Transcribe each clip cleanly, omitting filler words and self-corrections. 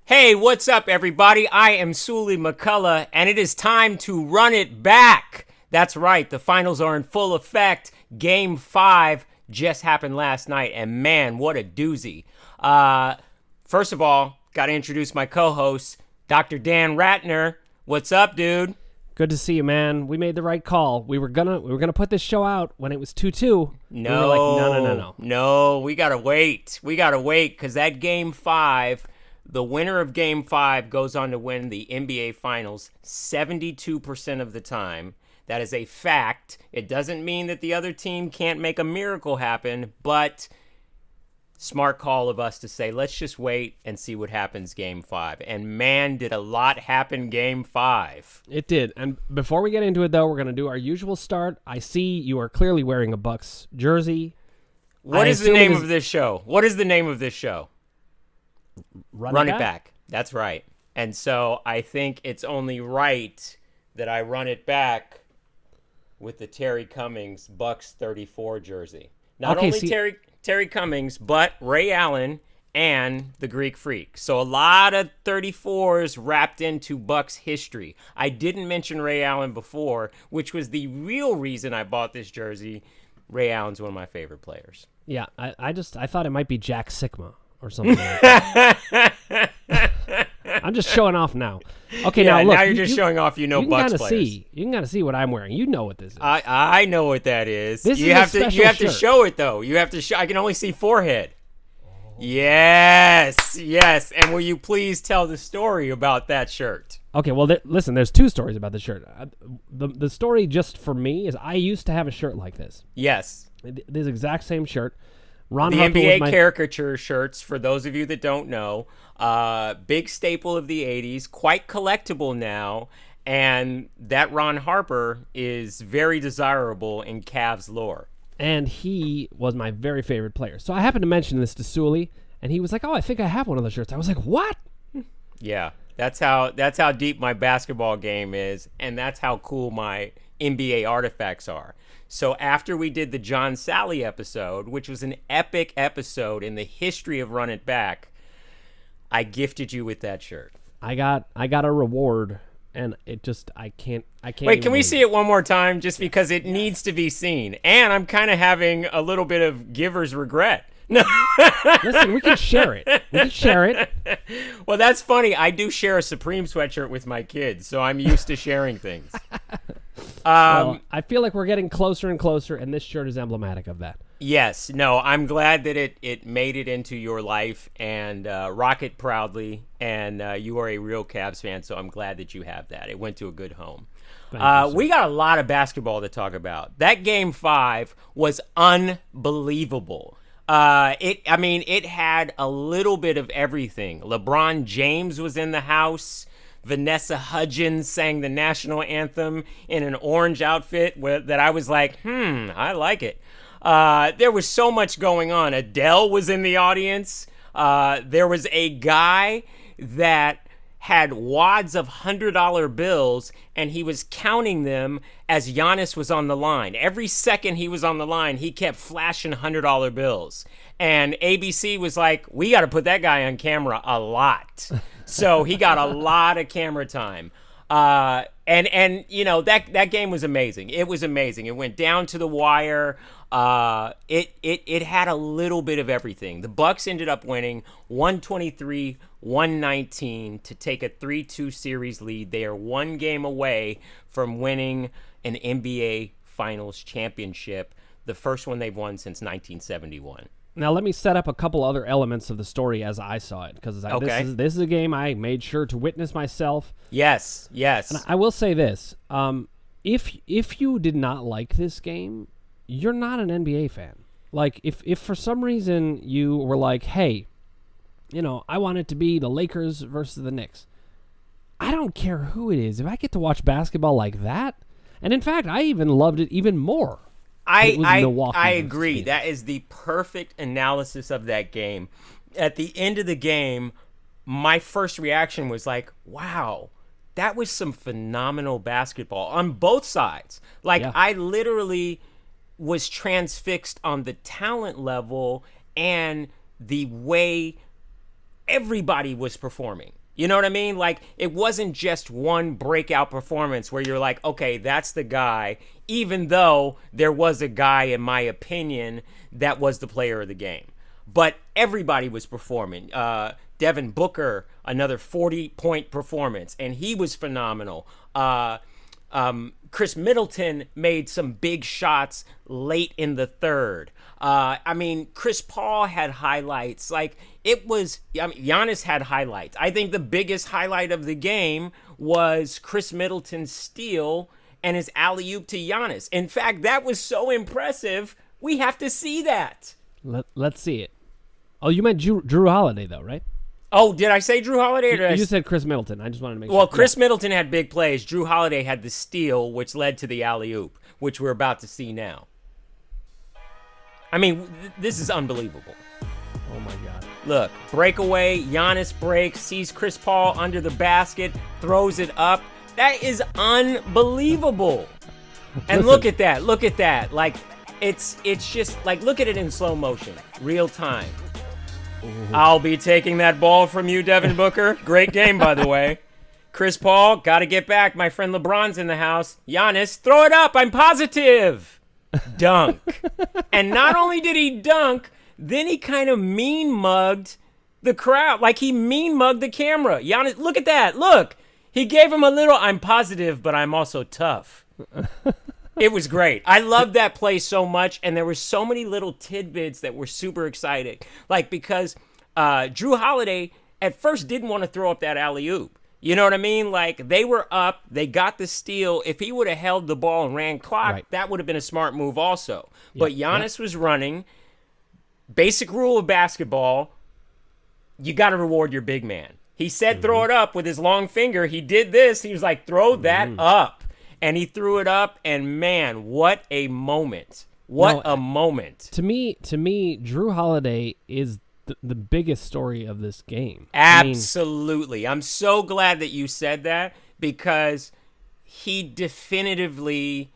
Hey, what's up, everybody? I am Sully McCullough, and it is time to run it back. That's right, the finals are in full effect. Game 5 just happened last night, and man, what a doozy. First of all, got to introduce my co-host, Dr. Dan Ratner. What's up, dude? Good to see you, man. We made the right call. We were gonna put this show out when it was 2-2. No, we were like, no. No, we gotta wait. Because that Game 5, the winner of Game 5 goes on to win the NBA Finals 72% of the time. That is a fact. It doesn't mean that the other team can't make a miracle happen, but smart call of us to say, let's just wait and see what happens Game 5. And man, did a lot happen Game 5. It did. And before we get into it, though, we're going to do our usual start. I see you are clearly wearing a Bucks jersey. What is the name of this show? What is the name of this show? Run It Back. That's right. And so I think it's only right that I run it back with the Terry Cummings Bucks 34 jersey. Not only Terry Cummings, but Ray Allen and the Greek Freak. So a lot of 34s wrapped into Bucks history. I didn't mention Ray Allen before, which was the real reason I bought this jersey. Ray Allen's one of my favorite players. Yeah, I thought it might be Jack Sikma or something like that. I'm just showing off now. Okay, yeah, now look. Now you're just showing off Bucks players. You can kind of see what I'm wearing. You know what this is. I know what that is. You have to show it though. You have to show. I can only see forehead. Yes. And will you please tell the story about that shirt? Okay, well, listen. There's two stories about the shirt. The story just for me is I used to have a shirt like this. Yes. This exact same shirt. The NBA caricature shirts, for those of you that don't know, big staple of the 80s, quite collectible now, and that Ron Harper is very desirable in Cavs lore. And he was my very favorite player. So I happened to mention this to Sully, and he was like, oh, I think I have one of those shirts. I was like, what? Yeah, that's how deep my basketball game is, and that's how cool my NBA artifacts are. So after we did the John Sally episode, which was an epic episode in the history of Run It Back, I gifted you with that shirt. I got a reward, and it just I can't. Wait, can we see it one more time? Just because it needs to be seen, and I'm kind of having a little bit of giver's regret. No, listen, we can share it. Well, that's funny. I do share a Supreme sweatshirt with my kids, so I'm used to sharing things. Well, I feel like we're getting closer and closer, and this shirt is emblematic of that. Yes. No, I'm glad that it made it into your life, and rock it proudly, and you are a real Cavs fan, so I'm glad that you have that. It went to a good home. We got a lot of basketball to talk about. That Game 5 was unbelievable. It had a little bit of everything. LeBron James was in the house. Vanessa Hudgens sang the national anthem in an orange outfit that I was like, I like it. There was so much going on. Adele was in the audience. There was a guy that had wads of $100 bills, and he was counting them as Giannis was on the line. Every second he was on the line, he kept flashing $100 bills. And ABC was like, we got to put that guy on camera a lot. So he got a lot of camera time. And you know, that game was amazing. It was amazing. It went down to the wire. It had a little bit of everything. The Bucks ended up winning 123-119 to take a 3-2 series lead. They are one game away from winning an NBA Finals championship, the first one they've won since 1971. Now, let me set up a couple other elements of the story as I saw it, because this is a game I made sure to witness myself. Yes. And I will say this. If you did not like this game, you're not an NBA fan. Like, if for some reason you were like, hey, you know, I want it to be the Lakers versus the Knicks, I don't care who it is. If I get to watch basketball like that, and in fact, I even loved it even more. I agree. That is the perfect analysis of that game. At the end of the game, my first reaction was like, wow, that was some phenomenal basketball on both sides. Like, yeah. I literally was transfixed on the talent level and the way everybody was performing. You know what I mean? Like, it wasn't just one breakout performance where you're like, okay, that's the guy, even though there was a guy, in my opinion, that was the player of the game. But everybody was performing. Devin Booker, another 40-point performance, and he was phenomenal. Chris Middleton made some big shots late in the third. Chris Paul had highlights. Giannis had highlights. I think the biggest highlight of the game was Chris Middleton's steal and his alley-oop to Giannis. In fact, that was so impressive, we have to see that. Let's see it. Oh, you meant Drew Holiday, though, right? Oh, did I say Drew Holiday? Or you said Chris Middleton. I just wanted to make sure. Well, Chris Middleton had big plays. Drew Holiday had the steal, which led to the alley-oop, which we're about to see now. I mean, this is unbelievable. Oh, my God. Look, breakaway, Giannis breaks, sees Chris Paul under the basket, throws it up. That is unbelievable. And look at that. Like, it's just, like, look at it in slow motion, real time. Ooh. I'll be taking that ball from you, Devin Booker. Great game, by the way. Chris Paul, got to get back. My friend LeBron's in the house. Giannis, throw it up. I'm positive. Dunk. And not only did he dunk, then he kind of mean-mugged the crowd. Like, he mean-mugged the camera. Giannis, look at that. Look. He gave him a little, I'm positive, but I'm also tough. It was great. I loved that play so much, and there were so many little tidbits that were super exciting. Like, because Drew Holiday at first didn't want to throw up that alley-oop. You know what I mean? Like, they were up. They got the steal. If he would have held the ball and ran clock, right, that would have been a smart move also. Yep. But Giannis was running. Basic rule of basketball, you got to reward your big man. He said throw it up with his long finger. He did this. He was like, throw that up. And he threw it up, and man, what a moment. What a moment. To me, Drew Holiday is the biggest story of this game. Absolutely. I'm so glad that you said that, because he definitively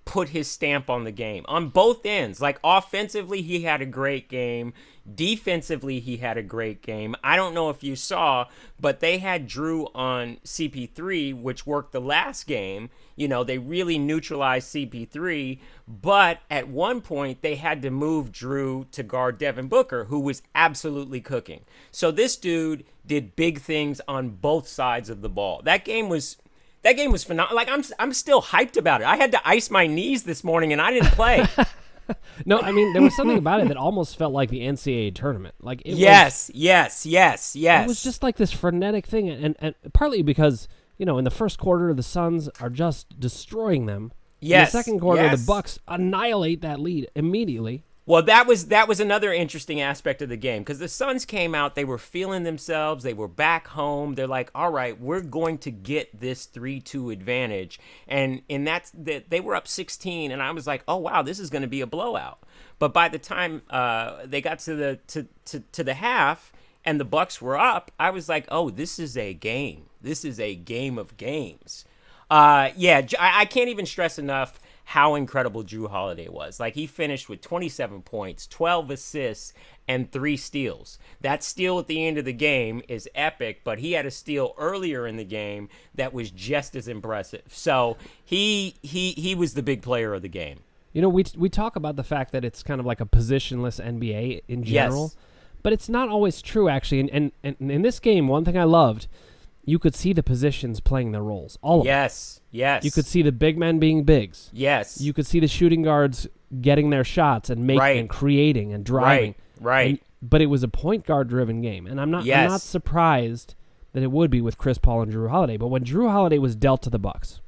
put his stamp on the game on both ends. Like, offensively, he had a great game. Defensively, he had a great game. I don't know if you saw, but they had Drew on CP3, which worked the last game. You know, they really neutralized CP3, but at one point they had to move Drew to guard Devin Booker, who was absolutely cooking. So this dude did big things on both sides of the ball. That game was phenomenal. Like, I'm still hyped about it. I had to ice my knees this morning, and I didn't play. No, I mean, there was something about it that almost felt like the NCAA tournament. Like, yes. It was just like this frenetic thing, and partly because, you know, in the first quarter, the Suns are just destroying them. Yes. In the second quarter, the Bucks annihilate that lead immediately. Well, that was another interesting aspect of the game, because the Suns came out, they were feeling themselves, they were back home, they're like, all right, we're going to get this 3-2 advantage, and in that they were up 16, and I was like, oh wow, this is going to be a blowout. But by the time they got to the half and the Bucks were up, I was like, oh, this is a game. This is a game of games. I can't even stress enough how incredible Drew Holiday was. Like, he finished with 27 points, 12 assists, and 3 steals. That steal at the end of the game is epic, but he had a steal earlier in the game that was just as impressive. So he was the big player of the game. You know, we talk about the fact that it's kind of like a positionless NBA in general, yes, but it's not always true, actually. And in this game, one thing I loved, you could see the positions playing their roles. All of them. Yes. You could see the big men being bigs. Yes. You could see the shooting guards getting their shots and making and creating and driving. Right. But it was a point guard driven game, and I'm not surprised that it would be with Chris Paul and Drew Holiday. But when Drew Holiday was dealt to the Bucks,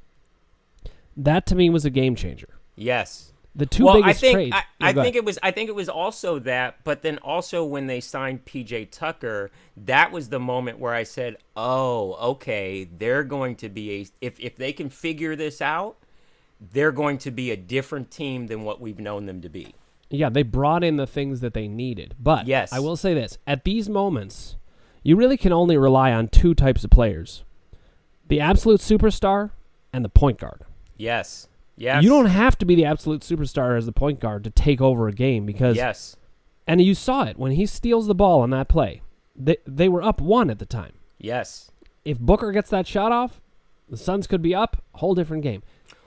that to me was a game changer. Yes. The two biggest trades. I think it was also that, but then also when they signed PJ Tucker, that was the moment where I said, "Oh, okay, they're going to be if they can figure this out, they're going to be a different team than what we've known them to be." Yeah, they brought in the things that they needed. But yes, I will say this, at these moments, you really can only rely on two types of players: the absolute superstar and the point guard. Yes. You don't have to be the absolute superstar as the point guard to take over a game, because yes. And you saw it when he steals the ball on that play. they were up 1 at the time. Yes. If Booker gets that shot off, the Suns could be up. Whole different game.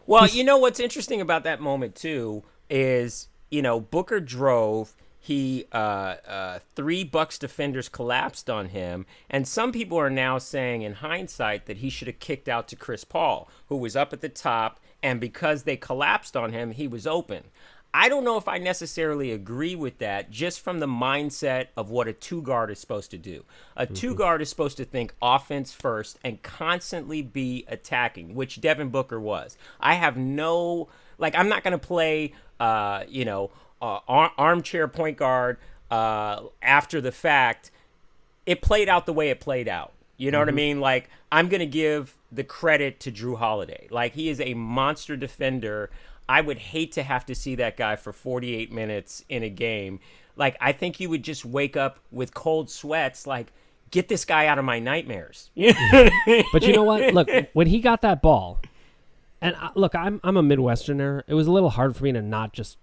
Well, you know what's interesting about that moment too is, Booker drove. He 3 Bucks defenders collapsed on him, and some people are now saying in hindsight that he should have kicked out to Chris Paul, who was up at the top, and because they collapsed on him, he was open. I don't know if I necessarily agree with that, just from the mindset of what a 2-guard is supposed to do. A 2-guard is supposed to think offense first and constantly be attacking, which Devin Booker was. I have no, I'm not going to play, armchair point guard after the fact. It played out the way it played out. You know what I mean? I'm going to give the credit to Jrue Holiday. He is a monster defender. I would hate to have to see that guy for 48 minutes in a game. I think you would just wake up with cold sweats, get this guy out of my nightmares. But you know what? Look, when he got that ball, and look, I'm a Midwesterner. It was a little hard for me to not just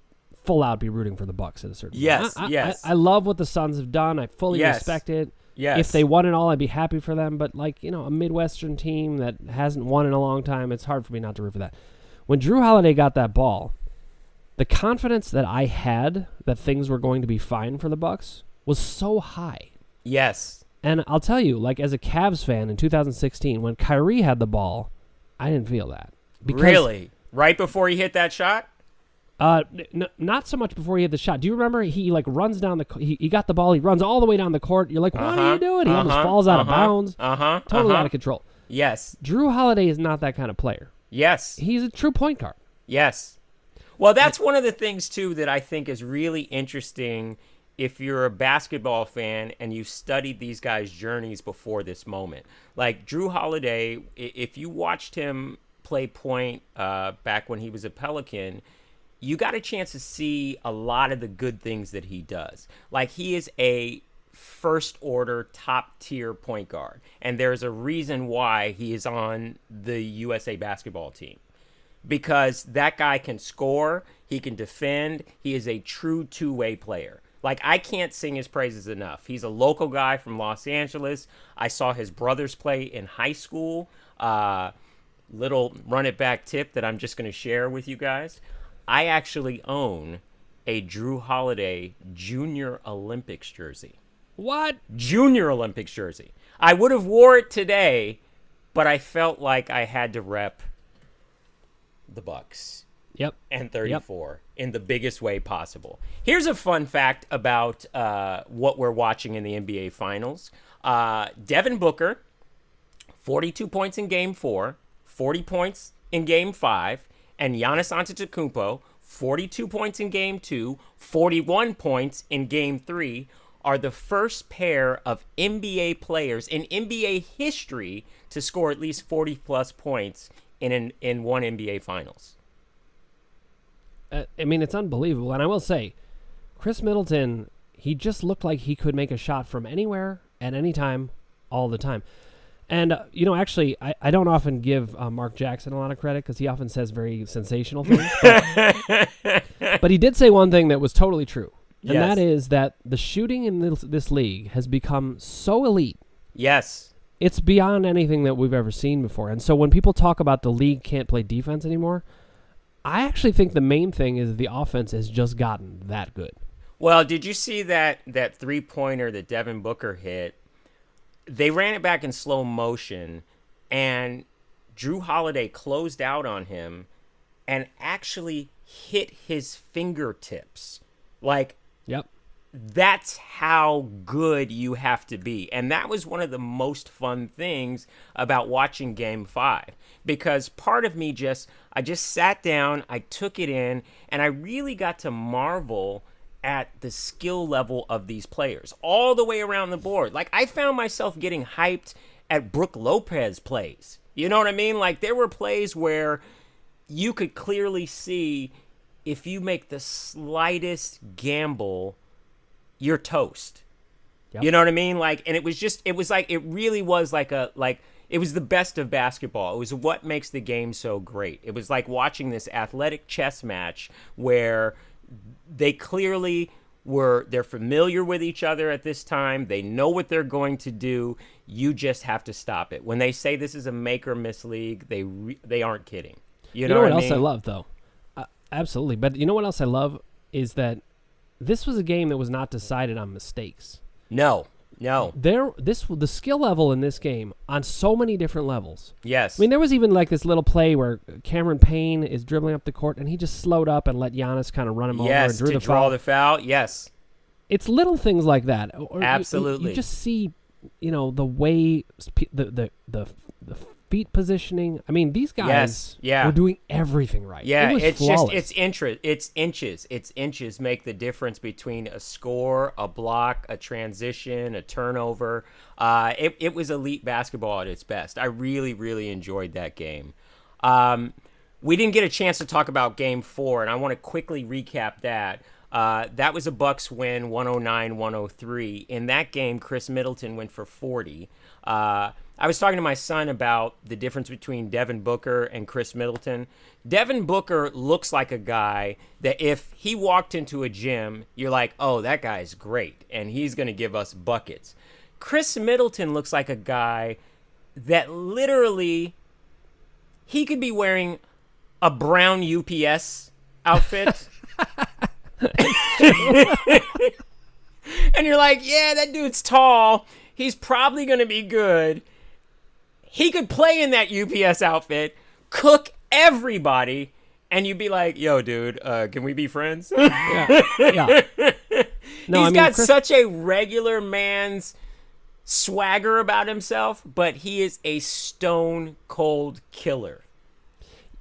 full out be rooting for the Bucks at a certain point. Yes. I love what the Suns have done. I fully respect it. Yes. If they won it all, I'd be happy for them. But a Midwestern team that hasn't won in a long time, it's hard for me not to root for that. When Jrue Holiday got that ball, the confidence that I had that things were going to be fine for the Bucks was so high. Yes. And I'll tell you, as a Cavs fan in 2016, when Kyrie had the ball, I didn't feel that. Really? Right before he hit that shot? Not so much before he hit the shot. Do you remember he runs down he got the ball, he runs all the way down the court. You're like, what are you doing? He almost falls out of bounds. Totally out of control. Yes. Jrue Holiday is not that kind of player. Yes. He's a true point guard. Yes. Well, that's one of the things, too, that I think is really interesting if you're a basketball fan and you've studied these guys' journeys before this moment. Jrue Holiday, if you watched him play point back when he was a Pelican, you got a chance to see a lot of the good things that he does. He is a first-order, top-tier point guard. And there's a reason why he is on the USA basketball team. Because that guy can score, he can defend, he is a true two-way player. I can't sing his praises enough. He's a local guy from Los Angeles. I saw his brothers play in high school. Little run-it-back tip that I'm just going to share with you guys. I actually own a Jrue Holiday Junior Olympics jersey. What? Junior Olympics jersey. I would have wore it today, but I felt like I had to rep the Bucks. Yep. And 34 in the biggest way possible. Here's a fun fact about what we're watching in the NBA Finals. Devin Booker, 42 points in Game 4, 40 points in Game 5, and Giannis Antetokounmpo, 42 points in Game 2, 41 points in Game 3, are the first pair of NBA players in NBA history to score at least 40-plus points in one NBA Finals. It's unbelievable. And I will say, Chris Middleton, he just looked like he could make a shot from anywhere, at any time, all the time. And, actually, I don't often give Mark Jackson a lot of credit because he often says very sensational things. But he did say one thing that was totally true. And that is that the shooting in this league has become so elite. Yes. It's beyond anything that we've ever seen before. And so when people talk about the league can't play defense anymore, I actually think the main thing is the offense has just gotten that good. Well, did you see that three-pointer that Devin Booker hit? They ran it back in slow motion, and Jrue Holiday closed out on him and actually hit his fingertips. Yep. That's how good you have to be. And that was one of the most fun things about watching Game 5. Because part of me I just sat down, I took it in, and I really got to marvel at the skill level of these players all the way around the board. I found myself getting hyped at Brook Lopez plays. You know what I mean? There were plays where you could clearly see if you make the slightest gamble, you're toast. Yep. You know what I mean? And it was it was the best of basketball. It was what makes the game so great. It was like watching this athletic chess match where they clearly they're familiar with each other at this time. They know what they're going to do. You just have to stop it. When they say this is a make or miss league, they aren't kidding. You know what else I mean? I love though? Absolutely. But you know what else I love is that this was a game that was not decided on mistakes. No. The skill level in this game on so many different levels. Yes. I mean, there was even like this little play where Cameron Payne is dribbling up the court and he just slowed up and let Giannis kind of run him over and drew the foul. Yes. It's little things like that. Absolutely. You just see, the way the feet positioning. I mean, these guys were doing everything right. Yeah, it's flawless. It's inches make the difference between a score, a block, a transition, a turnover. It was elite basketball at its best. I really, really enjoyed that game. We didn't get a chance to talk about Game 4, and I want to quickly recap that. That was a Bucks win, 109-103. In that game, Chris Middleton went for 40. I was talking to my son about the difference between Devin Booker and Chris Middleton. Devin Booker looks like a guy that if he walked into a gym, you're like, oh, that guy's great, and he's going to give us buckets. Chris Middleton looks like a guy that literally he could be wearing a brown UPS outfit. And you're like, yeah, that dude's tall. He's probably going to be good. He could play in that UPS outfit, cook everybody, and you'd be like, yo, dude, can we be friends? Yeah. No, He's got such a regular man's swagger about himself, but he is a stone cold killer.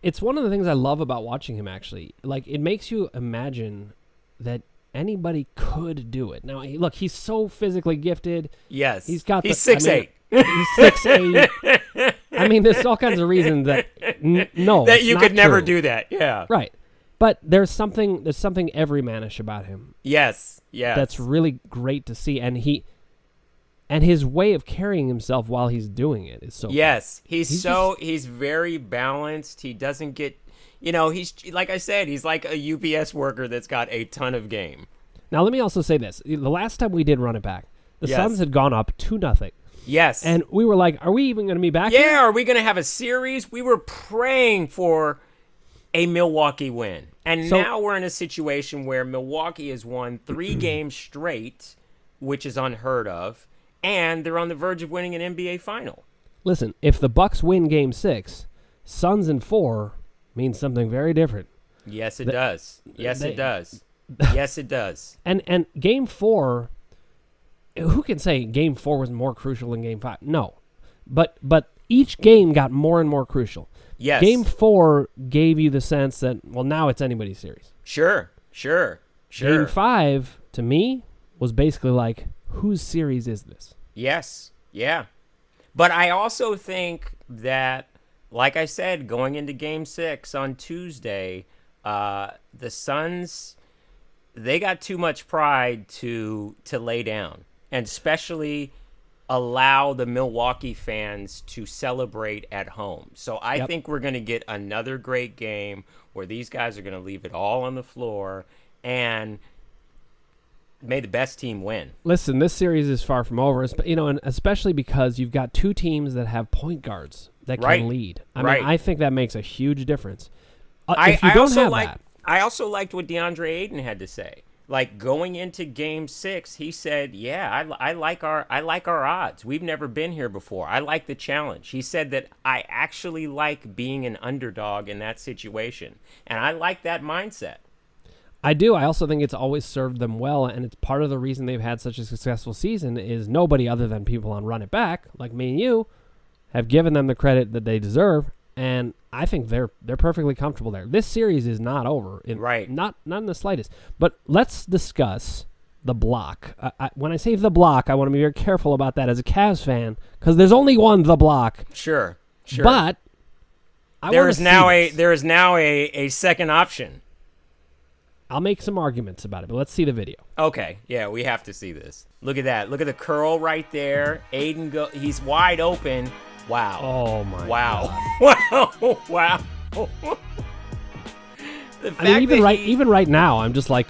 It's one of the things I love about watching him, actually. Like, it makes you imagine that anybody could do it. Now, look, he's so physically gifted. Yes. He's 6'8". He's 6'8". I mean, there's all kinds of reasons that that you could never do that. Yeah. Right. But there's something everymanish about him. Yes. That's really great to see, and his way of carrying himself while he's doing it is so Yes. Fun. He's very balanced. He doesn't get he's like I said, he's like a UPS worker that's got a ton of game. Now, let me also say this. The last time we did Run It Back, the Suns had gone up 2-0. Yes. And we were like, are we even going to be back here? here? Are we going to have a series? We were praying for a Milwaukee win. And now we're in a situation where Milwaukee has won 3 games straight, which is unheard of, and they're on the verge of winning an NBA final. Listen, if the Bucks win Game 6, Suns in 4 means something very different. Yes, it does. It does. Yes, it does. And Game 4, who can say Game 4 was more crucial than Game 5? No. But each game got more and more crucial. Yes. Game 4 gave you the sense that, well, now it's anybody's series. Sure. Game 5, to me, was basically like, whose series is this? Yes. Yeah. But I also think that, like I said, going into Game 6 on Tuesday, the Suns, they got too much pride to lay down, and especially allow the Milwaukee fans to celebrate at home. So I think we're going to get another great game where these guys are going to leave it all on the floor, and may the best team win. Listen, this series is far from over, and especially because you've got 2 teams that have point guards that can lead. I mean, I think that makes a huge difference. If you don't have that. I also liked what DeAndre Ayton had to say. Like, going into Game 6, he said, "Yeah, I like our odds. We've never been here before. I like the challenge." He said that I actually like being an underdog in that situation, and I like that mindset. I do. I also think it's always served them well, and it's part of the reason they've had such a successful season is nobody other than people on Run It Back, like me and you, have given them the credit that they deserve, and I think they're perfectly comfortable there. This series is not over, not in the slightest. But let's discuss the block. When I say the block, I want to be very careful about that as a Cavs fan, because there's only one the block. Sure. But there is now a second option. I'll make some arguments about it, but let's see the video. Okay, yeah, we have to see this. Look at that. Look at the curl right there. Aiden he's wide open. Wow. Oh, my God. Wow. I mean, even right now, I'm just like,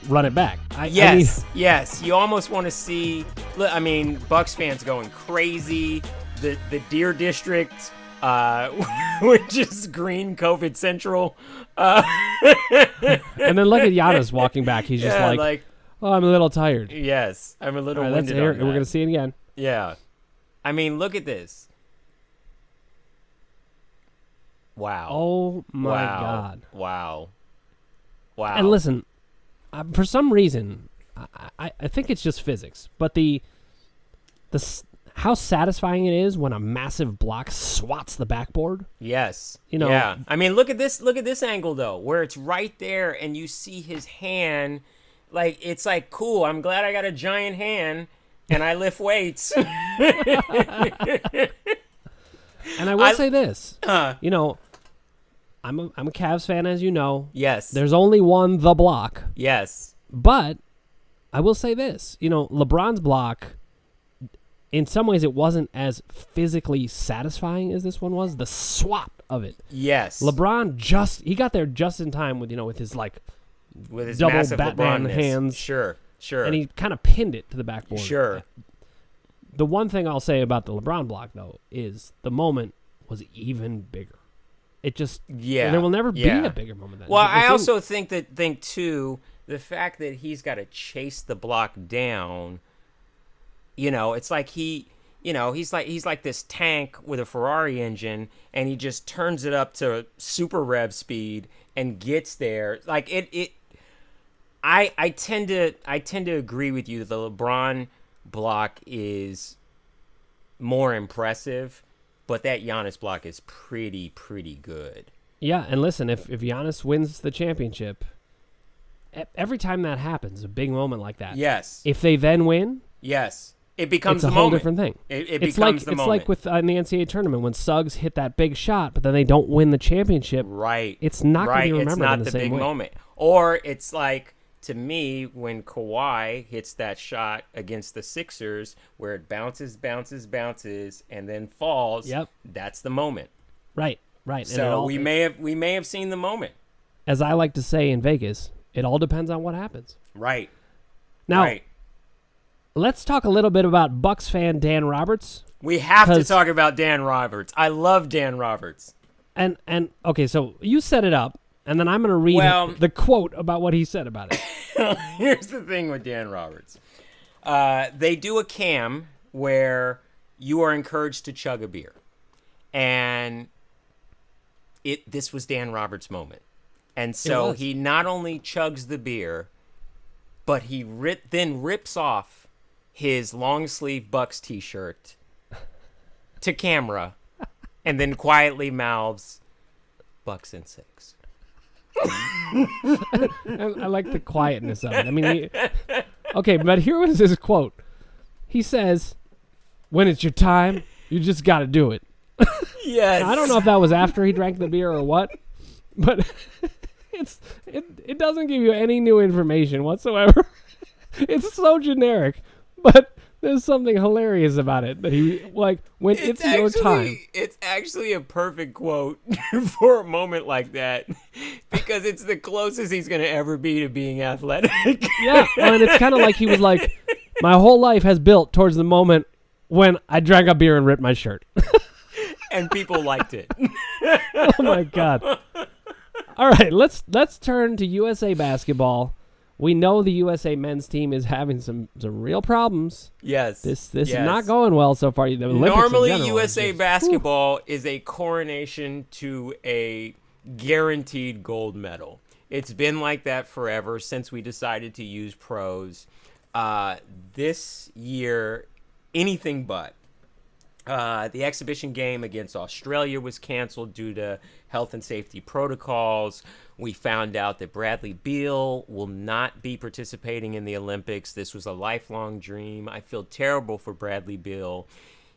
run it back. Yes. You almost want to see. I mean, Bucks fans going crazy. The Deer District, which is Green COVID Central. And then look at Giannis walking back. He's just like, oh, I'm a little tired. Yes, I'm a little All right, winded that's on it. that. We're gonna see it again. Yeah, I mean, look at this. Wow. Oh my God. Wow. And listen, for some reason, I think it's just physics, but how satisfying it is when a massive block swats the backboard. Yes. You know. Yeah. I mean, look at this angle though, where it's right there, and you see his hand. Like, it's like, cool. I'm glad I got a giant hand, and I lift weights. And I will say this, you know, I'm a Cavs fan, as you know. Yes. There's only one The Block. Yes. But I will say this, you know, LeBron's block, in some ways it wasn't as physically satisfying as this one was. The swat of it. Yes. LeBron he got there just in time with, you know, with his double massive Batman LeBron-ness. hands. Sure. And he kind of pinned it to the backboard. Sure. The one thing I'll say about the LeBron block, though, is the moment was even bigger. It just, there will never be a bigger moment than that. Well, I also think too, the fact that he's got to chase the block down, you know, it's like he's like this tank with a Ferrari engine, and he just turns it up to super rev speed and gets there. Like I tend to agree with you that the LeBron block is more impressive, but that Giannis block is pretty good. Yeah, and listen, if Giannis wins the championship, every time that happens, a big moment like that. Yes. If they then win, yes, it becomes it's a whole different thing. It becomes the moment. It's like with in the NCAA tournament when Suggs hit that big shot, but then they don't win the championship. Right. It's not going to be remembered It's not in the the same big way. moment. Or it's like, to me, when Kawhi hits that shot against the Sixers, where it bounces, and then falls. Yep. That's the moment. Right. So we may have seen the moment. As I like to say in Vegas, it all depends on what happens. Right. Now, let's talk a little bit about Bucks fan Dan Roberts. We have to talk about Dan Roberts. I love Dan Roberts. And okay, so you set it up. And then I'm going to read the quote about what he said about it. Here's the thing with Dan Roberts. They do a cam where you are encouraged to chug a beer. And this was Dan Roberts' moment. And so he not only chugs the beer, but he then rips off his long-sleeve Bucks t-shirt to camera and then quietly mouths, Bucks in 6. I like the quietness of it. I mean, okay, but here was his quote. He says, "When it's your time, you just got to do it." Yes. Now, I don't know if that was after he drank the beer or what, but it doesn't give you any new information whatsoever. It's so generic, but there's something hilarious about it that he when it's your time. It's actually a perfect quote for a moment like that, because it's the closest he's going to ever be to being athletic. Yeah, and it's kind of like he was like, my whole life has built towards the moment when I drank a beer and ripped my shirt. And people liked it. Oh my God. All right, let's turn to USA basketball. We know the USA men's team is having some real problems. Yes. This is not going well so far. The Olympics Normally, in general USA basketball is a coronation to a guaranteed gold medal. It's been like that forever since we decided to use pros. This year, anything but. The exhibition game against Australia was canceled due to health and safety protocols. We found out that Bradley Beal will not be participating in the Olympics. This was a lifelong dream. I feel terrible for Bradley Beal.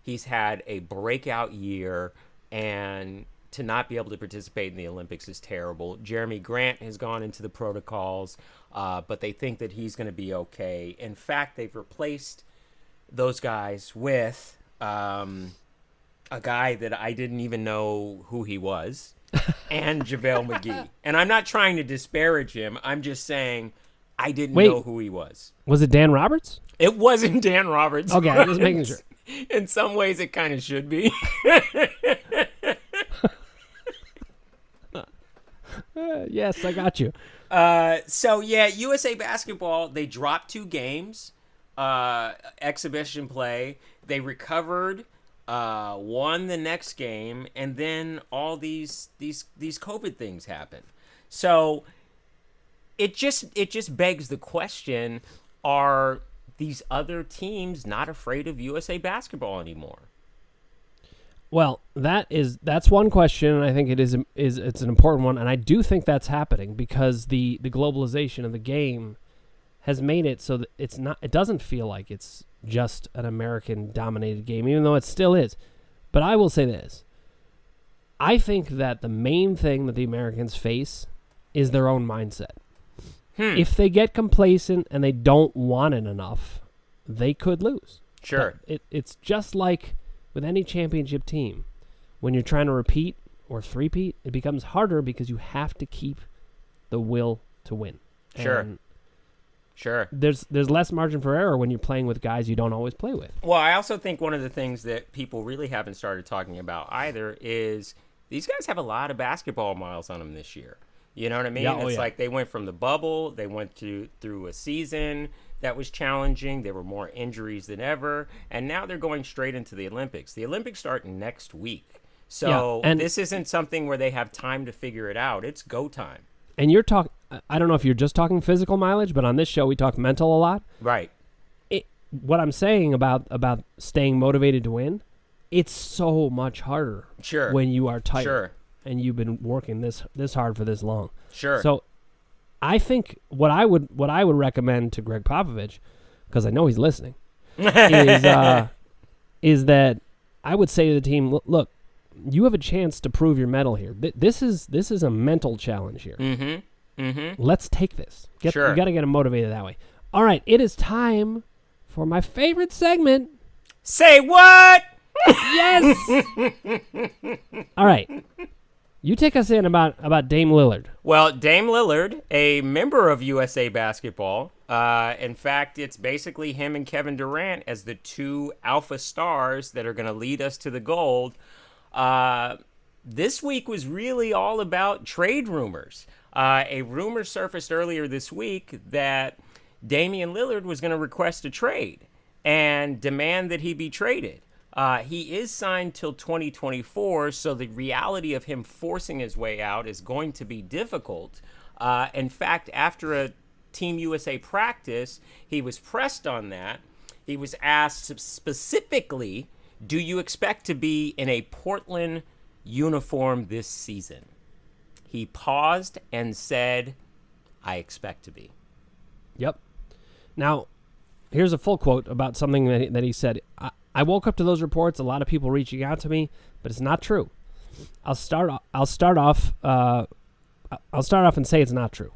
He's had a breakout year, and to not be able to participate in the Olympics is terrible. Jeremy Grant has gone into the protocols, but they think that he's going to be okay. In fact, they've replaced those guys with a guy that I didn't even know who he was, and JaVale McGee. And I'm not trying to disparage him. I'm just saying I didn't Wait. know who he was. Was it Dan Roberts? It wasn't Dan Roberts. Okay, I'm just making sure. In some ways, it kind of should be. Yes, I got you. So yeah, USA Basketball, they dropped 2 games, exhibition play. They recovered, won the next game, and then all these COVID things happened. So it just begs the question: are these other teams not afraid of USA Basketball anymore? Well, that's one question, and I think it's an important one, and I do think that's happening because the globalization of the game has made it so that it doesn't feel like it's just an American dominated game, even though it still is. But I will say this. I think that the main thing that the Americans face is their own mindset. If they get complacent and they don't want it enough, they could lose. Sure. It's just like with any championship team. When you're trying to repeat or three-peat, it becomes harder because you have to keep the will to win. Sure. And Sure. There's less margin for error when you're playing with guys you don't always play with. Well, I also think one of the things that people really haven't started talking about either is these guys have a lot of basketball miles on them this year. You know what I mean? Yeah, It's like they went from the bubble, they went through a season that was challenging. There were more injuries than ever, and now they're going straight into the Olympics. The Olympics start next week. So and this isn't something where they have time to figure it out. It's go time. And you're I don't know if you're just talking physical mileage, but on this show we talk mental a lot. Right. What I'm saying about staying motivated to win, it's so much harder Sure. when you are tired. Sure. And you've been working this hard for this long. Sure. So I think what I would recommend to Greg Popovich, because I know he's listening, is that I would say to the team, look, you have a chance to prove your mettle here. This is a mental challenge here. Mm-hmm. Mm-hmm. Let's take this. Sure. You got to get them motivated that way. All right, it is time for my favorite segment. Say what? Yes. All right. You take us in about Dame Lillard. Well, Dame Lillard, a member of USA Basketball. In fact, it's basically him and Kevin Durant as the 2 alpha stars that are going to lead us to the gold. This week was really all about trade rumors. A rumor surfaced earlier this week that Damian Lillard was going to request a trade and demand that he be traded. He is signed till 2024, so the reality of him forcing his way out is going to be difficult. In fact, after a Team USA practice, he was pressed on that. He was asked specifically, do you expect to be in a Portland uniform this season? He paused and said, I expect to be. Yep. Now, here's a full quote about something that he said. I woke up to those reports, a lot of people reaching out to me, but it's not true. I'll start off and say it's not true.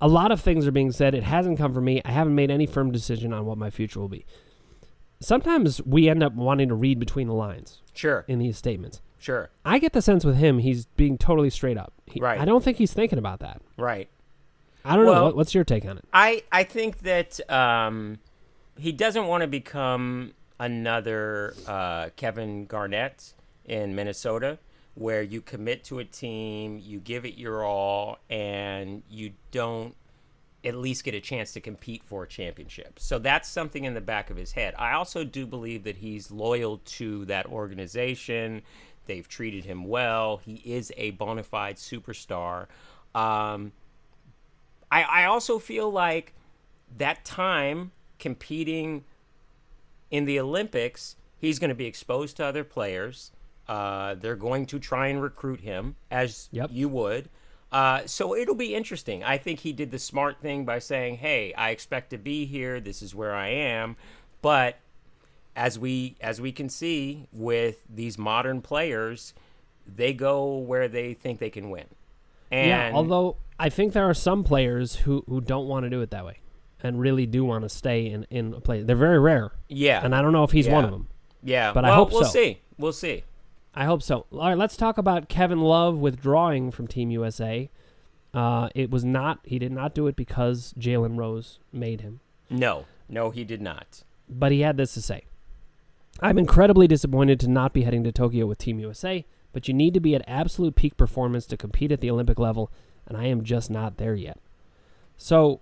A lot of things are being said. It hasn't come from me. I haven't made any firm decision on what my future will be. Sometimes we end up wanting to read between the lines. Sure. In these statements. Sure. I get the sense with him he's being totally straight up. Right. I don't think he's thinking about that. Right. I don't know. What's your take on it? I think that he doesn't want to become another Kevin Garnett in Minnesota, where you commit to a team, you give it your all, and you don't at least get a chance to compete for a championship. So that's something in the back of his head. I also do believe that he's loyal to that organization. They've treated him well. He is a bona fide superstar. I also feel like that time competing in the Olympics, he's going to be exposed to other players. They're going to try and recruit him, as you would. So it'll be interesting. I think he did the smart thing by saying, hey, I expect to be here. This is where I am. But as we can see with these modern players, they go where they think they can win. And although I think there are some players who don't want to do it that way and really do want to stay in a place. They're very rare. Yeah. And I don't know if he's one of them. Yeah. But I hope we'll so. see. We'll see. I hope so. All right, let's talk about Kevin Love withdrawing from Team USA. It was not. He did not do it because Jalen Rose made him. No, he did not. But he had this to say. I'm incredibly disappointed to not be heading to Tokyo with Team USA, but you need to be at absolute peak performance to compete at the Olympic level, and I am just not there yet. So,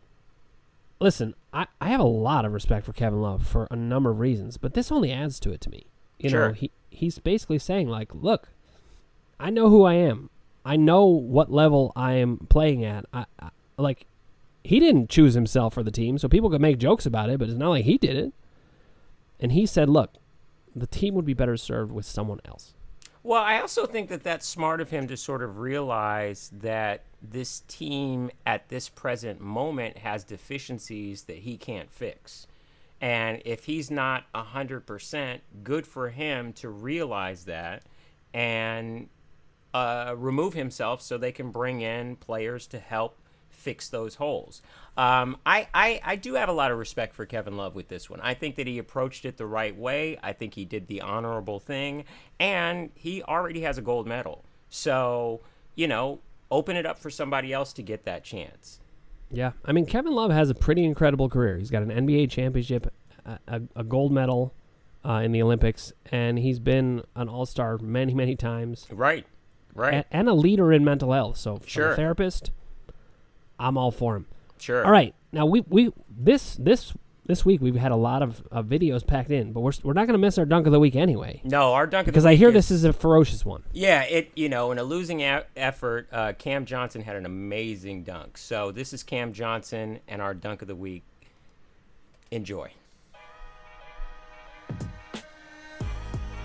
listen, I have a lot of respect for Kevin Love for a number of reasons, but this only adds to it to me. You know, he's basically saying, like, look, I know who I am. I know what level I am playing at. Like, he didn't choose himself for the team, so people could make jokes about it, but it's not like he did it. And he said, look, the team would be better served with someone else. Well, I also think that that's smart of him to sort of realize that this team at this present moment has deficiencies that he can't fix. And if he's not 100%, good for him to realize that and remove himself so they can bring in players to help fix those holes. I do have a lot of respect for Kevin Love with this one. I think that he approached it the right way. I think he did the honorable thing, and he already has a gold medal. So, you know, open it up for somebody else to get that chance. Yeah, I mean, Kevin Love has a pretty incredible career. He's got an NBA championship, a gold medal in the Olympics, and he's been an all-star many, many times. Right. And a leader in mental health. So, sure. A therapist, I'm all for him. Sure. All right. Now this week we've had a lot of videos packed in, but we're not going to miss our dunk of the week anyway. No, our dunk of the week because I hear this is a ferocious one. Yeah, in a losing effort, Cam Johnson had an amazing dunk. So this is Cam Johnson and our dunk of the week. Enjoy.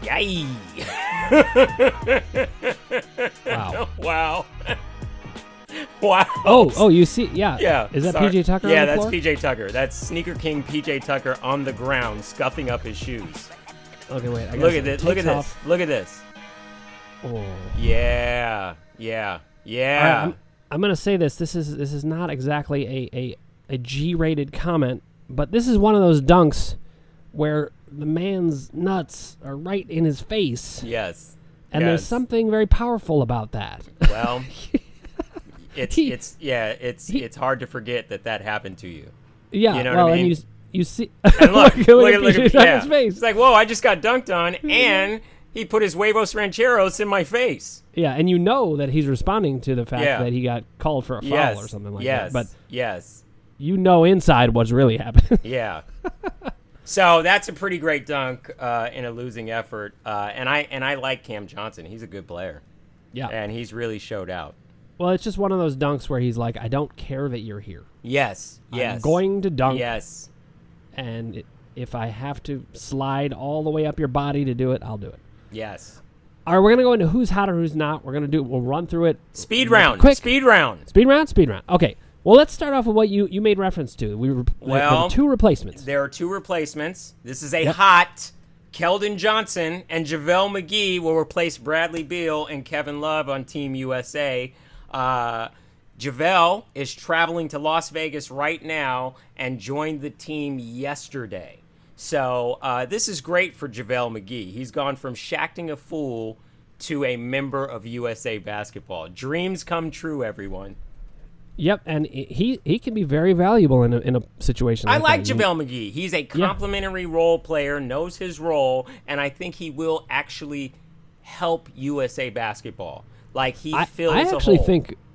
Yay! Wow. Wow. Wow. Oh, you see, yeah. Yeah. Is that PJ Tucker Yeah, on the that's floor? PJ Tucker. That's Sneaker King PJ Tucker on the ground, scuffing up his shoes. Okay, wait. Look at this. Look at this. Look at this. Oh. Yeah. Right, I'm going to say this. This is not exactly a G-rated comment, but this is one of those dunks where the man's nuts are right in his face. Yes. And there's something very powerful about that. Well, it's hard to forget that happened to you. Yeah. You know what I mean? And you see, and look at his face. It's like, whoa! I just got dunked on, and he put his huevos rancheros in my face. Yeah, and you know that he's responding to the fact that he got called for a foul or something like that. But you know inside what's really happening. Yeah. So that's a pretty great dunk in a losing effort, and I like Cam Johnson. He's a good player. Yeah, and he's really showed out. Well, it's just one of those dunks where he's like, I don't care that you're here. Yes. I'm going to dunk. Yes. And if I have to slide all the way up your body to do it, I'll do it. Yes. All right, we're going to go into who's hot or who's not. We'll run through it. Speed round. Quick. Speed round. Okay. Well, let's start off with what you made reference to. There are two replacements. There are two replacements. This is a hot Keldon Johnson and JaVale McGee will replace Bradley Beal and Kevin Love on Team USA. JaVale is traveling to Las Vegas right now and joined the team yesterday. So this is great for JaVale McGee. He's gone from shacking a fool to a member of USA Basketball. Dreams come true, everyone. Yep, and he can be very valuable in a situation like that. I like JaVale McGee. He's a complimentary role player, knows his role, and I think he will actually help USA Basketball. Like he fills a hole.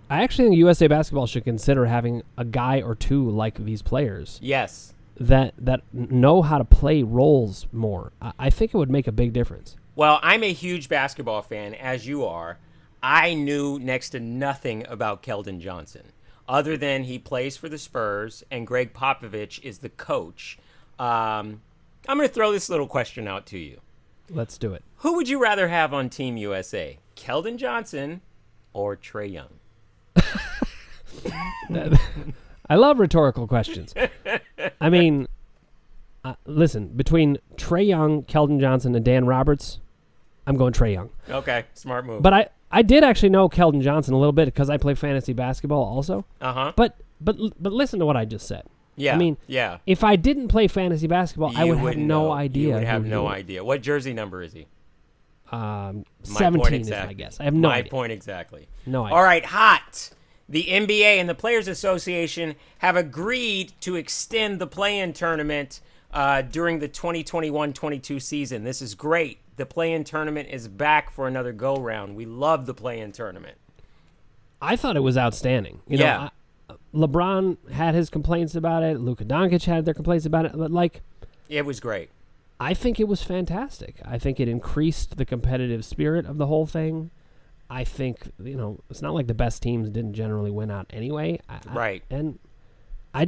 I actually think USA Basketball should consider having a guy or two like these players. Yes. That know how to play roles more. I think it would make a big difference. Well, I'm a huge basketball fan, as you are. I knew next to nothing about Keldon Johnson, other than he plays for the Spurs and Greg Popovich is the coach. I'm going to throw this little question out to you. Let's do it. Who would you rather have on Team USA, Keldon Johnson or Trae Young? I love rhetorical questions. I mean, listen, between Trae Young, Keldon Johnson, and Dan Roberts, I'm going Trae Young. Okay, smart move. But I did actually know Keldon Johnson a little bit because I play fantasy basketball also. Uh-huh. But listen to what I just said. Yeah. I mean, if I didn't play fantasy basketball, I would have no idea. You would have no idea. What jersey number is he? 17 is my guess. I have no idea. My point exactly. No idea. All right, hot. the NBA and the Players Association have agreed to extend the play-in tournament during the 2021-22 season. This is great. The play-in tournament is back for another go-round. We love the play-in tournament. I thought it was outstanding. You know, LeBron had his complaints about it. Luka Doncic had their complaints about it. But, like, it was great. I think it was fantastic. I think it increased the competitive spirit of the whole thing. I think, you know, it's not like the best teams didn't generally win out anyway. Right. And I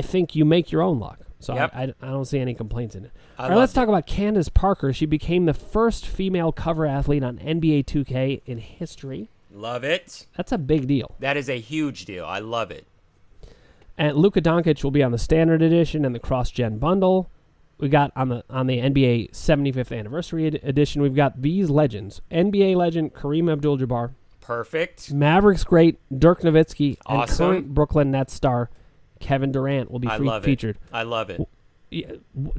think you make your own luck. So I don't see any complaints in it. All right, let's talk about Candace Parker. She became the first female cover athlete on NBA 2K in history. Love it. That's a big deal. That is a huge deal. I love it. And Luka Doncic will be on the standard edition and the cross-gen bundle. We got on the NBA 75th anniversary edition, we've got these legends. NBA legend Kareem Abdul-Jabbar. Perfect. Mavericks great Dirk Nowitzki. Awesome. And current Brooklyn Nets star Kevin Durant will be featured. I love it.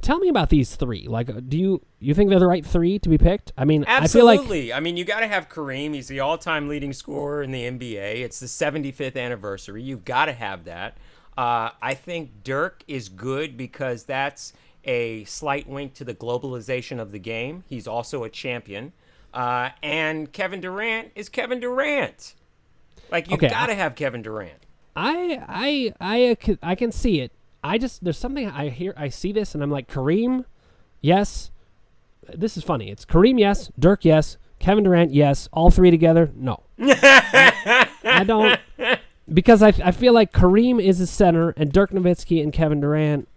Tell me about these three. Like, do you think they're the right three to be picked? I mean, absolutely. I mean, you got to have Kareem. He's the all-time leading scorer in the NBA. It's the 75th anniversary. You've got to have that. I think Dirk is good because that's a slight wink to the globalization of the game. He's also a champion. And Kevin Durant is Kevin Durant. Like, you've got to have Kevin Durant. I can see it. There's something I see this and I'm like, Kareem, yes. This is funny. It's Kareem, yes. Dirk, yes. Kevin Durant, yes. All three together, no. I don't, because I feel like Kareem is a center and Dirk Nowitzki and Kevin Durant,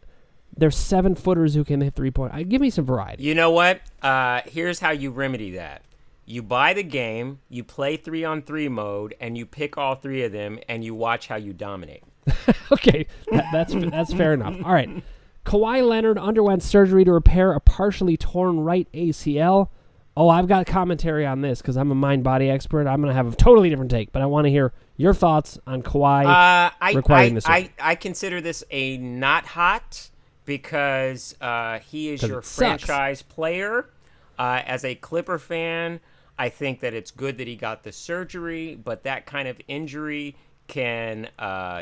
they're 7-footers who can hit 3-point. Give me some variety. You know what? Here's how you remedy that. You buy the game, you play 3-on-3 mode, and you pick all three of them, and you watch how you dominate. Okay, that's fair enough. All right. Kawhi Leonard underwent surgery to repair a partially torn right ACL. Oh, I've got commentary on this because I'm a mind-body expert. I'm going to have a totally different take, but I want to hear your thoughts on Kawhi requiring the surgery. I consider this a not hot because he is your franchise player. As a Clipper fan, I think that it's good that he got the surgery, but that kind of injury can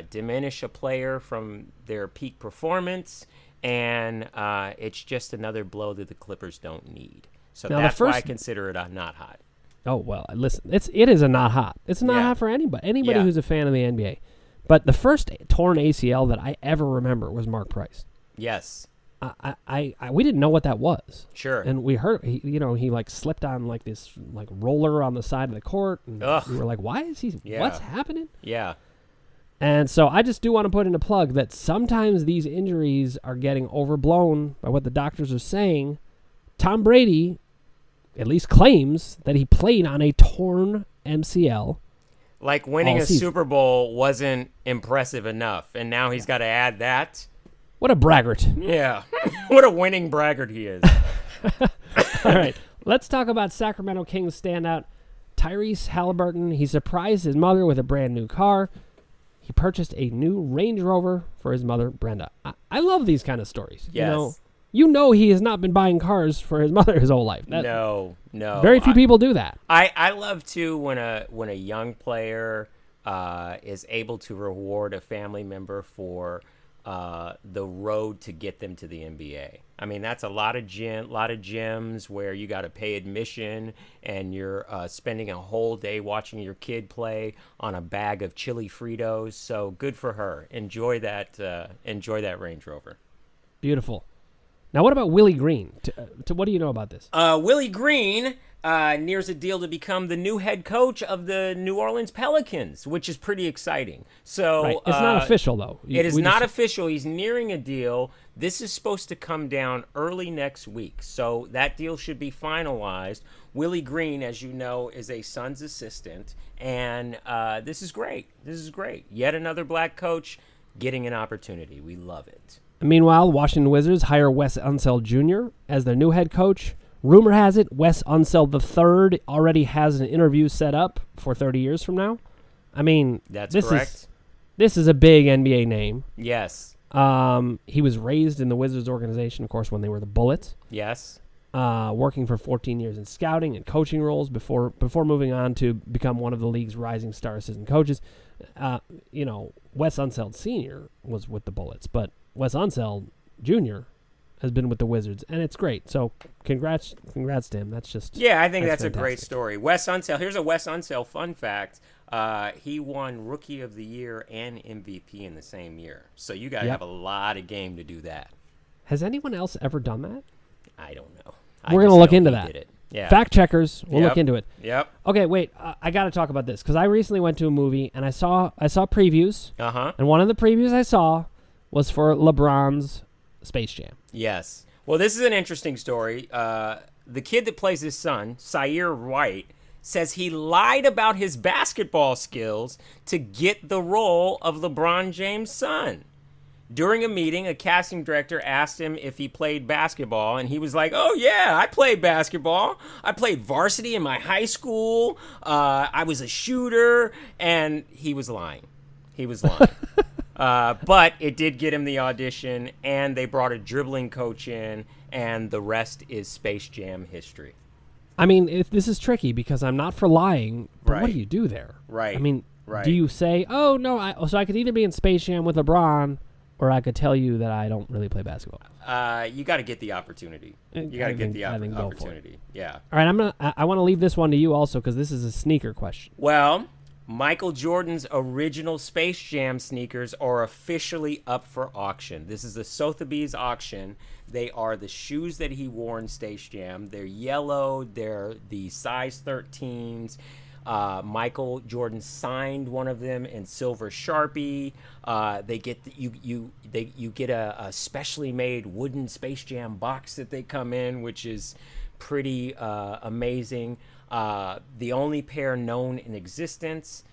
diminish a player from their peak performance, and it's just another blow that the Clippers don't need. So now that's why I consider it a not hot. Oh, well, listen, it is a not hot. It's not hot for anybody who's a fan of the NBA. But the first torn ACL that I ever remember was Mark Price. Yes. We didn't know what that was. Sure. And we heard, he like slipped on like this like roller on the side of the court. And we were like, why is he, what's happening? Yeah. And so I just do want to put in a plug that sometimes these injuries are getting overblown by what the doctors are saying. Tom Brady at least claims that he played on a torn MCL. Like winning a Super Bowl wasn't impressive enough, and now he's got to add that. What a braggart. Yeah. What a winning braggart he is. All right. Let's talk about Sacramento Kings standout Tyrese Halliburton. He surprised his mother with a brand new car. He purchased a new Range Rover for his mother, Brenda. I love these kind of stories. Yes. You know he has not been buying cars for his mother his whole life. No. Very few people do that. I love, too, when a young player is able to reward a family member for the road to get them to the NBA. I mean, that's a lot of gyms where you got to pay admission and you're spending a whole day watching your kid play on a bag of chili Fritos. So good for her. Enjoy that Range Rover. Beautiful. Now, what about Willie Green? What do you know about this? Willie Green nears a deal to become the new head coach of the New Orleans Pelicans, which is pretty exciting. So right. It's not official, though. It is not official. He's nearing a deal. This is supposed to come down early next week, so that deal should be finalized. Willie Green, as you know, is a Suns assistant, and this is great. This is great. Yet another black coach getting an opportunity. We love it. Meanwhile, Washington Wizards hire Wes Unseld Jr. as their new head coach. Rumor has it Wes Unseld III already has an interview set up for 30 years from now. I mean, that's correct. This is a big NBA name. Yes. He was raised in the Wizards organization, of course, when they were the Bullets. Yes. working for 14 years in scouting and coaching roles before moving on to become one of the league's rising star assistant coaches. Wes Unseld Sr. was with the Bullets, but Wes Unseld Jr. has been with the Wizards, and it's great. So congrats to him. That's just I think that's fantastic. A great story. Wes Unseld. Here's a Wes Unseld fun fact. He won Rookie of the Year and MVP in the same year. So you got to have a lot of game to do that. Has anyone else ever done that? I don't know. We're going to look into that. Yeah. Fact checkers, we'll look into it. Yep. Okay, wait. I got to talk about this because I recently went to a movie and I saw previews. Uh-huh. And one of the previews I saw was for LeBron's Space Jam. Yes. Well, this is an interesting story. The kid that plays his son, Sair White, says he lied about his basketball skills to get the role of LeBron James' son. During a meeting, a casting director asked him if he played basketball, and he was like, "Oh, yeah, I played basketball. I played varsity in my high school. I was a shooter," and he was lying. But it did get him the audition, and they brought a dribbling coach in, and the rest is Space Jam history. I mean, this is tricky because I'm not for lying, but Right. what do you do there? Right. I mean, Right. do you say, "Oh no," so I could either be in Space Jam with LeBron, or I could tell you that I don't really play basketball? You got to get the opportunity. You got to get the opportunity. Yeah. All right, I want to leave this one to you also because this is a sneaker question. Well, Michael Jordan's original Space Jam sneakers are officially up for auction. This is the Sotheby's auction. They are the shoes that he wore in Space Jam. They're yellow. They're the size 13s. Michael Jordan signed one of them in silver Sharpie. They get you get a specially made wooden Space Jam box that they come in, which is pretty amazing. The only pair known in existence.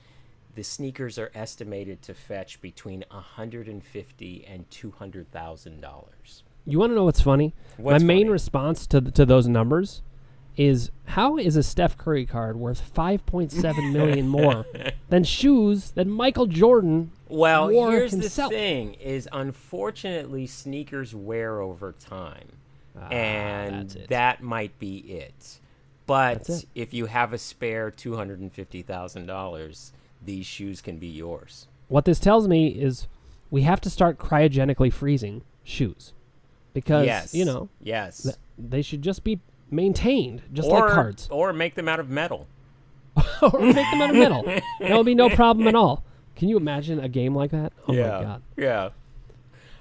The sneakers are estimated to fetch between $150,000 and $200,000. You want to know what's funny? What's My main funny? response to those numbers is, how is a Steph Curry card worth $5.7 million more than shoes that Michael Jordan Well, wore here's himself? the thing: is unfortunately sneakers wear over time, and that's it. that might be it. But That's it. if you have a spare $250,000, these shoes can be yours. What this tells me is we have to start cryogenically freezing shoes because, Yes. Yes. they should just be maintained, just like cards. Or make them out of metal. Or make them out of metal. That would be no problem at all. Can you imagine a game like that? Oh, my God. Yeah.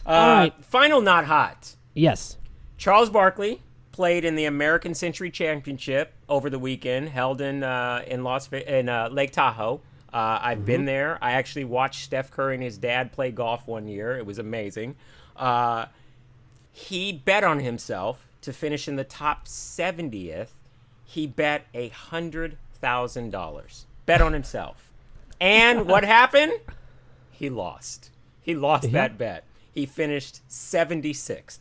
All right. Final not hot. Yes. Charles Barkley played in the American Century Championship over the weekend, held in Lake Tahoe. I've been there. I actually watched Steph Curry and his dad play golf one year. It was amazing. He bet on himself to finish in the top 70th. He bet $100,000. Bet on himself. And what happened? He lost. He lost that bet. He finished 76th.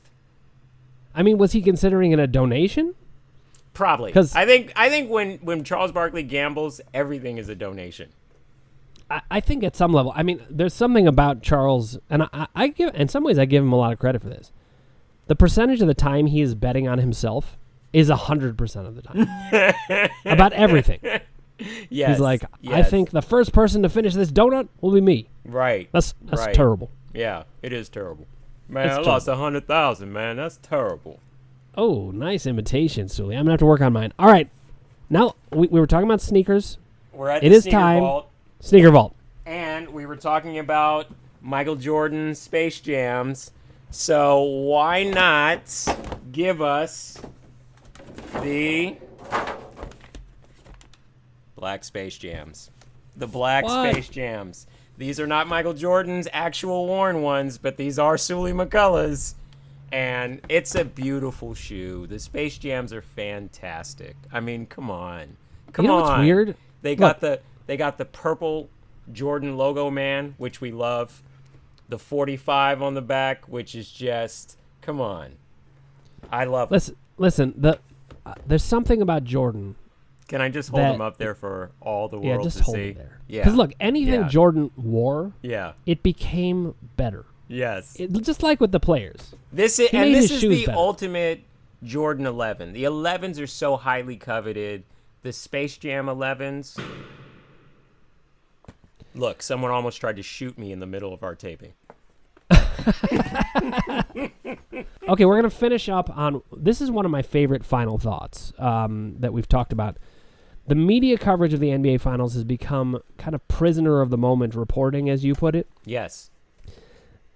I mean, was he considering it a donation? Probably. 'Cause- I think when Charles Barkley gambles, everything is a donation. I think at some level, I mean, there's something about Charles, and I give, in some ways, I give him a lot of credit for this. The percentage of the time he is betting on himself is 100% of the time about everything. Yes. He's like, I yes. think the first person to finish this donut will be me. Right. That's Right. terrible. Yeah, it is terrible. Man, It's I lost 100,000, man. That's terrible. Oh, nice imitation, Sully. I'm gonna have to work on mine. All right, now we were talking about sneakers. We're at It the is Sneaker time. Vault, Sneaker Vault. and we were talking about Michael Jordan Space Jams. So why not give us the Black Space Jams? The Black What? Space Jams. These are not Michael Jordan's actual worn ones, but these are Sully McCullough's. And it's a beautiful shoe. The Space Jams are fantastic. I mean, come on. Come You know on. what's weird? They got the purple Jordan logo, man, which we love. The 45 on the back, which is just, come on. I love it. Listen. There's something about Jordan. Can I just hold that- them up there for all the Yeah, world just to hold see? it there. Yeah. Because look, anything Yeah. Jordan wore, Yeah. it became better. Yes. Just like with the players. This is He made this his is shoes the better. ultimate Jordan 11. The 11s are so highly coveted. The Space Jam 11s. Look, someone almost tried to shoot me in the middle of our taping. Okay, we're going to finish up on... This is one of my favorite final thoughts that we've talked about. The media coverage of the NBA Finals has become kind of prisoner of the moment reporting, as you put it. Yes.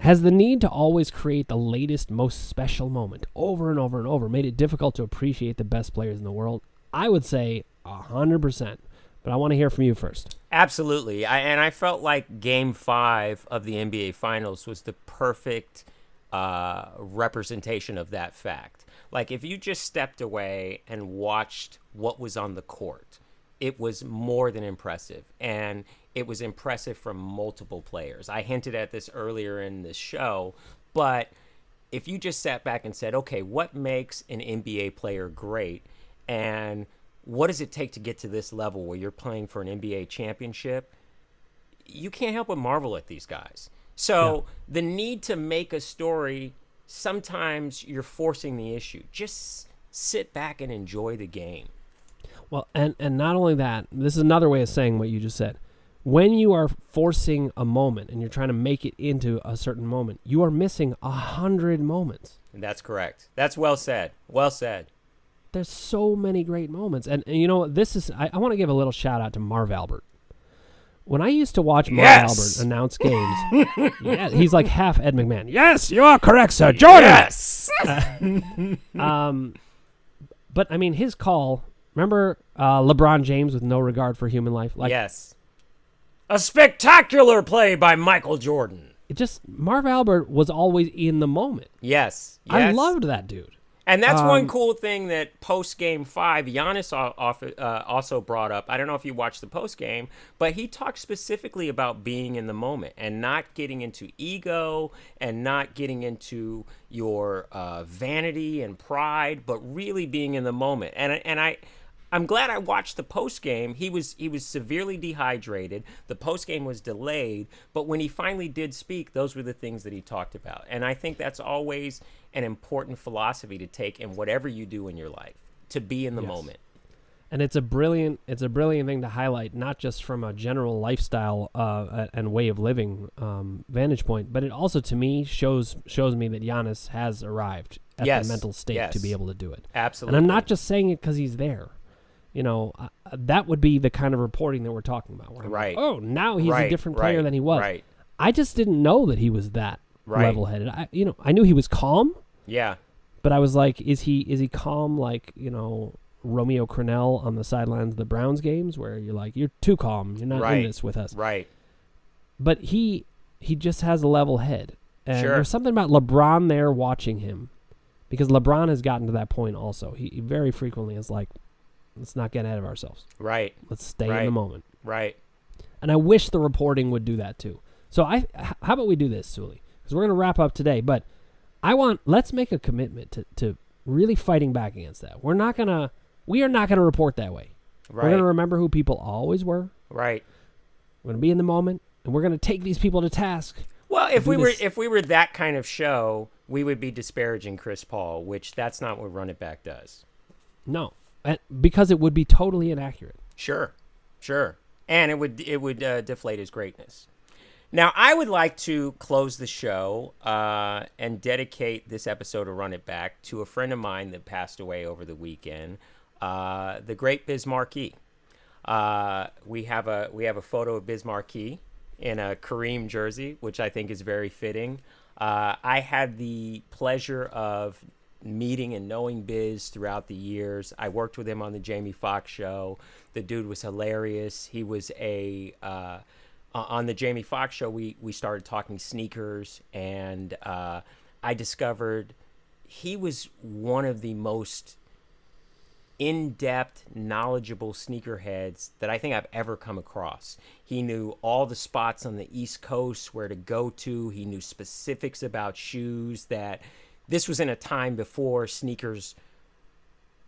Has the need to always create the latest, most special moment over and over and over made it difficult to appreciate the best players in the world? I would say 100%. But I want to hear from you first. Absolutely. I felt like Game 5 of the NBA Finals was the perfect representation of that fact. Like, if you just stepped away and watched what was on the court, it was more than impressive. And it was impressive from multiple players. I hinted at this earlier in the show, but if you just sat back and said, okay, what makes an NBA player great? And what does it take to get to this level where you're playing for an NBA championship? You can't help but marvel at these guys. So the need to make a story, sometimes you're forcing the issue. Just sit back and enjoy the game. Well, and not only that, this is another way of saying what you just said. When you are forcing a moment and you're trying to make it into a certain moment, you are missing 100 moments. And that's correct. That's well said. Well said. There's so many great moments. And you know, this is, I want to give a little shout out to Marv Albert. When I used to watch Marv Albert announce games, yeah, he's like half Ed McMahon. Yes, you are correct, sir. Jordan. Yes. But I mean, his call, remember LeBron James with no regard for human life? Like, yes. A spectacular play by Michael Jordan. It just, Marv Albert was always in the moment. Yes. I loved that dude. And that's one cool thing that post-game 5, Giannis also brought up. I don't know if you watched the post-game, but he talked specifically about being in the moment and not getting into ego and not getting into your vanity and pride, but really being in the moment. And I'm glad I watched the post-game. He was severely dehydrated. The post-game was delayed, but when he finally did speak, those were the things that he talked about. And I think that's always an important philosophy to take in whatever you do in your life, to be in the moment. And it's a brilliant thing to highlight, not just from a general lifestyle and way of living vantage point, but it also, to me, shows me that Giannis has arrived at the mental state to be able to do it. Absolutely. And I'm not just saying it because he's there. You know, that would be the kind of reporting that we're talking about. Where I'm like, oh, now he's a different player than he was. Right. I just didn't know that he was that level-headed. I knew he was calm. Yeah. But I was like, is he calm like, Romeo Crennel on the sidelines of the Browns games where you're like, you're too calm. You're not in this with us. Right. But he just has a level head. And there's something about LeBron there watching him, because LeBron has gotten to that point also. He very frequently is like, let's not get ahead of ourselves. Right. Let's stay in the moment. Right. And I wish the reporting would do that too. So how about we do this, Sully? Because we're going to wrap up today, but let's make a commitment to really fighting back against that. We are not going to report that way. Right. We're going to remember who people always were. Right. We're going to be in the moment, and we're going to take these people to task. Well, if we were that kind of show, we would be disparaging Chris Paul, which that's not what Run It Back does. No, because it would be totally inaccurate. Sure. And it would deflate his greatness. Now, I would like to close the show and dedicate this episode of Run It Back to a friend of mine that passed away over the weekend, the great Biz Markie. We have a photo of Biz Markie in a Kareem jersey, which I think is very fitting. I had the pleasure of meeting and knowing Biz throughout the years. I worked with him on the Jamie Foxx show. The dude was hilarious. He was on the Jamie Foxx show, we started talking sneakers, and I discovered he was one of the most in-depth, knowledgeable sneakerheads that I think I've ever come across. He knew all the spots on the East Coast where to go to. He knew specifics about shoes. That this was in a time before sneakers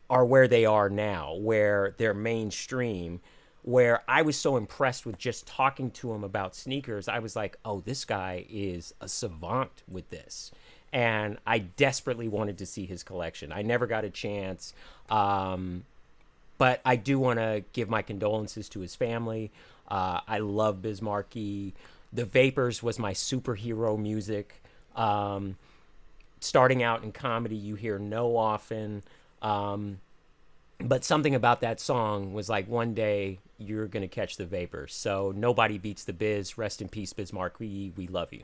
are where they are now, where they're mainstream, where I was so impressed with just talking to him about sneakers. I was like, oh, this guy is a savant with this. and I desperately wanted to see his collection. I never got a chance, but I do want to give my condolences to his family. I love Biz Markie. The Vapors was my superhero music. Starting out in comedy, you hear No often. But something about that song was like, one day you're going to catch the Vapors. So nobody beats the Biz. Rest in peace, Biz Markie. We love you.